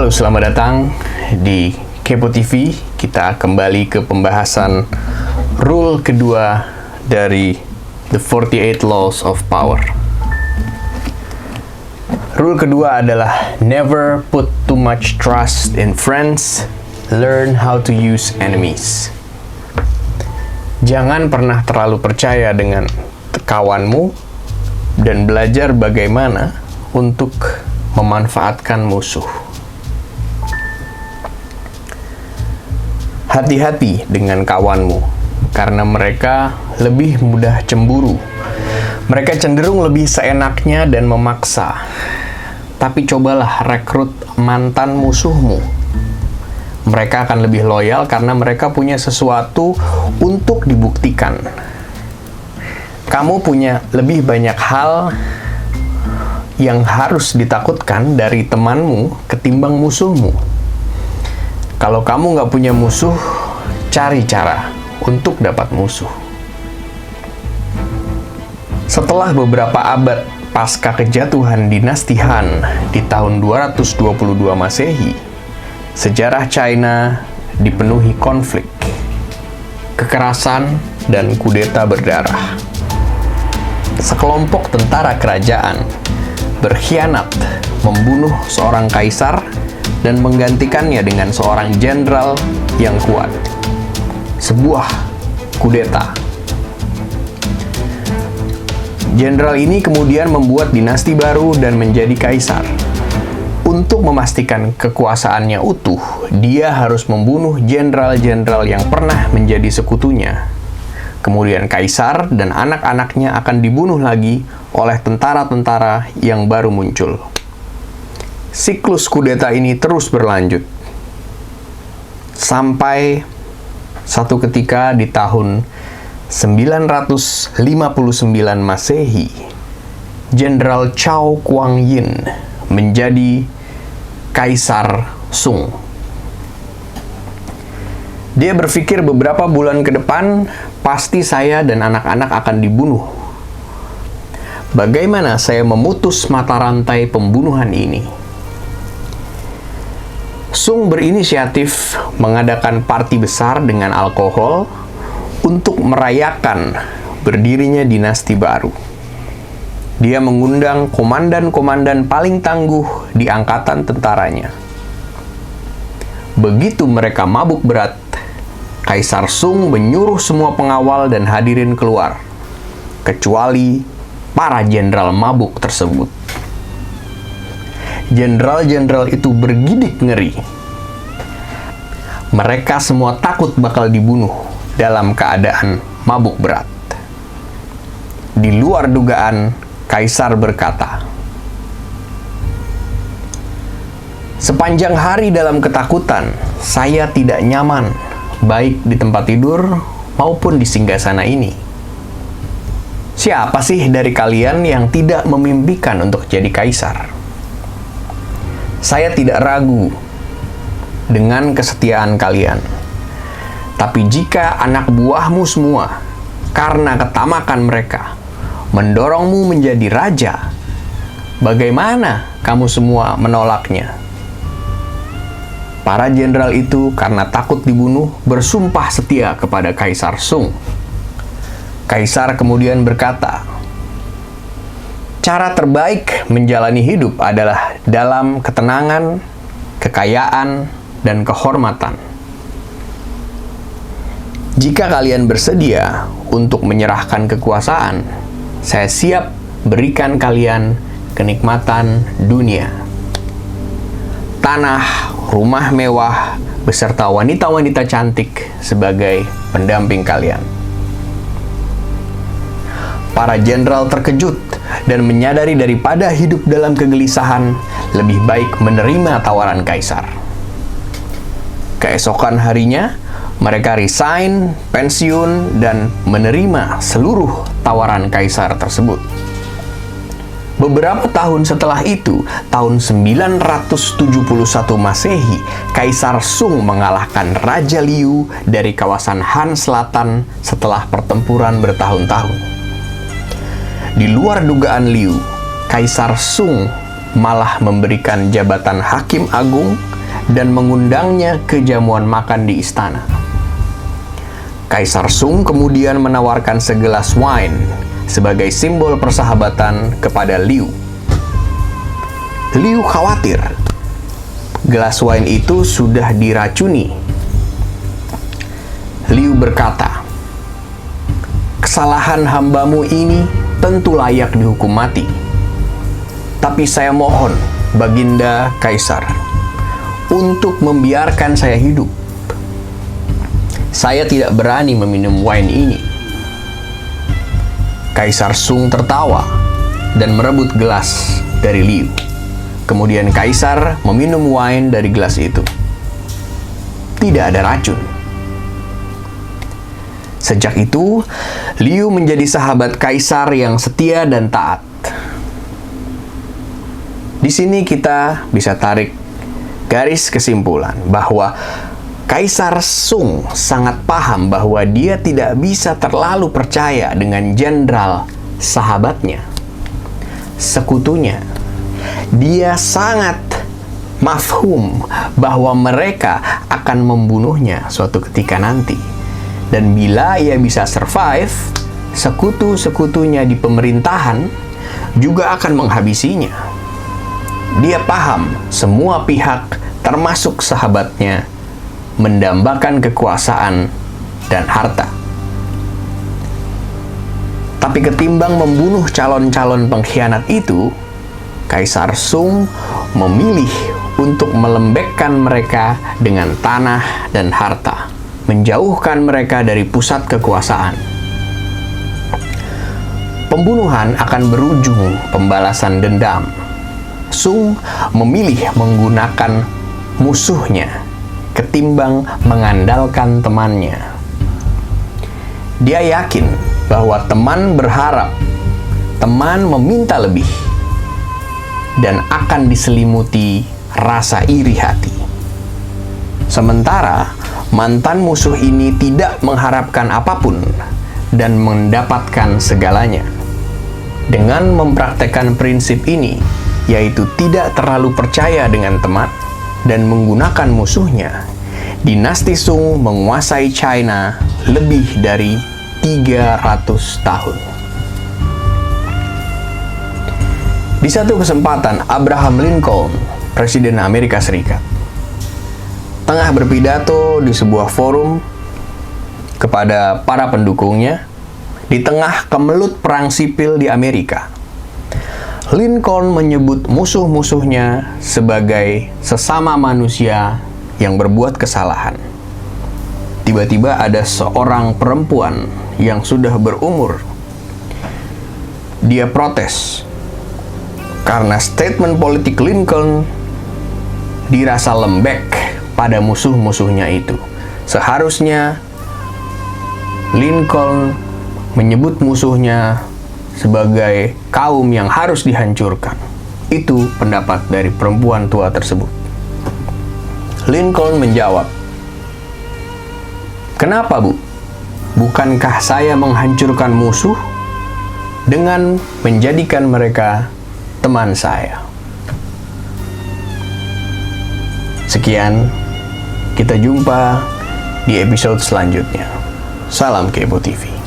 Halo, selamat datang di Kepo TV. Kita kembali ke pembahasan rule kedua dari The 48 Laws of Power. Rule kedua adalah never put too much trust in friends, learn how to use enemies. Jangan pernah terlalu percaya dengan kawanmu dan belajar bagaimana untuk memanfaatkan musuh. Hati-hati dengan kawanmu, karena mereka lebih mudah cemburu. Mereka cenderung lebih seenaknya dan memaksa. Tapi cobalah rekrut mantan musuhmu. Mereka akan lebih loyal karena mereka punya sesuatu untuk dibuktikan. Kamu punya lebih banyak hal yang harus ditakutkan dari temanmu ketimbang musuhmu. Kalau kamu nggak punya musuh, cari cara untuk dapat musuh. Setelah beberapa abad pasca kejatuhan dinasti Han di tahun 222 Masehi, sejarah China dipenuhi konflik, kekerasan, dan kudeta berdarah. Sekelompok tentara kerajaan berkhianat membunuh seorang kaisar dan menggantikannya dengan seorang jenderal yang kuat. Sebuah kudeta. Jenderal ini kemudian membuat dinasti baru dan menjadi kaisar. Untuk memastikan kekuasaannya utuh, dia harus membunuh jenderal-jenderal yang pernah menjadi sekutunya. Kemudian kaisar dan anak-anaknya akan dibunuh lagi oleh tentara-tentara yang baru muncul. Siklus kudeta ini terus berlanjut sampai satu ketika di tahun 959 Masehi, Jenderal Cao Guangyin menjadi Kaisar Sung. Dia berpikir beberapa bulan ke depan pasti saya dan anak-anak akan dibunuh. Bagaimana saya memutus mata rantai pembunuhan ini? Sung berinisiatif mengadakan party besar dengan alkohol untuk merayakan berdirinya dinasti baru. Dia mengundang komandan-komandan paling tangguh di angkatan tentaranya. Begitu mereka mabuk berat, Kaisar Sung menyuruh semua pengawal dan hadirin keluar, kecuali para jenderal mabuk tersebut. Jenderal-jenderal itu bergidik ngeri. Mereka semua takut bakal dibunuh dalam keadaan mabuk berat. Di luar dugaan, Kaisar berkata, "Sepanjang hari dalam ketakutan, saya tidak nyaman, baik di tempat tidur maupun di singgasana ini. Siapa sih dari kalian yang tidak memimpikan untuk jadi kaisar? Saya tidak ragu dengan kesetiaan kalian. Tapi jika anak buahmu semua, karena ketamakan mereka, mendorongmu menjadi raja, bagaimana kamu semua menolaknya?" Para jenderal itu karena takut dibunuh bersumpah setia kepada Kaisar Sung. Kaisar kemudian berkata, "Cara terbaik menjalani hidup adalah dalam ketenangan, kekayaan, dan kehormatan. Jika kalian bersedia untuk menyerahkan kekuasaan, saya siap berikan kalian kenikmatan dunia. Tanah, rumah mewah, beserta wanita-wanita cantik sebagai pendamping kalian." Para jenderal terkejut dan menyadari daripada hidup dalam kegelisahan, lebih baik menerima tawaran kaisar. Keesokan harinya, mereka resign, pensiun, dan menerima seluruh tawaran kaisar tersebut. Beberapa tahun setelah itu, tahun 971 Masehi, Kaisar Sung mengalahkan Raja Liu dari kawasan Han Selatan setelah pertempuran bertahun-tahun. Di luar dugaan Liu, Kaisar Sung malah memberikan jabatan hakim agung dan mengundangnya ke jamuan makan di istana. Kaisar Sung kemudian menawarkan segelas wine sebagai simbol persahabatan kepada Liu. Liu khawatir gelas wine itu sudah diracuni. Liu berkata, "Kesalahan hambamu ini tentu layak dihukum mati. Tapi saya mohon, Baginda Kaisar, untuk membiarkan saya hidup. Saya tidak berani meminum wine ini." Kaisar Sung tertawa dan merebut gelas dari Liu. Kemudian Kaisar meminum wine dari gelas itu. Tidak ada racun. Sejak itu, Liu menjadi sahabat Kaisar yang setia dan taat. Di sini kita bisa tarik garis kesimpulan bahwa Kaisar Sung sangat paham bahwa dia tidak bisa terlalu percaya dengan jenderal sahabatnya, sekutunya. Dia sangat mafhum bahwa mereka akan membunuhnya suatu ketika nanti. Dan bila ia bisa survive, sekutu-sekutunya di pemerintahan juga akan menghabisinya. Dia paham semua pihak, termasuk sahabatnya, mendambakan kekuasaan dan harta. Tapi ketimbang membunuh calon-calon pengkhianat itu, Kaisar Sung memilih untuk melembekkan mereka dengan tanah dan harta, menjauhkan mereka dari pusat kekuasaan. Pembunuhan akan berujung pembalasan dendam. Sung memilih menggunakan musuhnya ketimbang mengandalkan temannya. Dia yakin bahwa teman berharap, teman meminta lebih, dan akan diselimuti rasa iri hati. Sementara mantan musuh ini tidak mengharapkan apapun dan mendapatkan segalanya. Dengan mempraktekkan prinsip ini, yaitu tidak terlalu percaya dengan teman dan menggunakan musuhnya, dinasti Sung menguasai China lebih dari 300 tahun. Di satu kesempatan, Abraham Lincoln, Presiden Amerika Serikat, tengah berpidato di sebuah forum kepada para pendukungnya di tengah kemelut perang sipil di Amerika. Lincoln menyebut musuh-musuhnya sebagai sesama manusia yang berbuat kesalahan. Tiba-tiba ada seorang perempuan yang sudah berumur. Dia protes karena statement politik Lincoln dirasa lembek pada musuh-musuhnya itu. Seharusnya Lincoln menyebut musuhnya sebagai kaum yang harus dihancurkan. Itu pendapat dari perempuan tua tersebut. Lincoln menjawab, "Kenapa, Bu? Bukankah saya menghancurkan musuh dengan menjadikan mereka teman saya?" Sekian, kita jumpa di episode selanjutnya. Salam Kepo TV.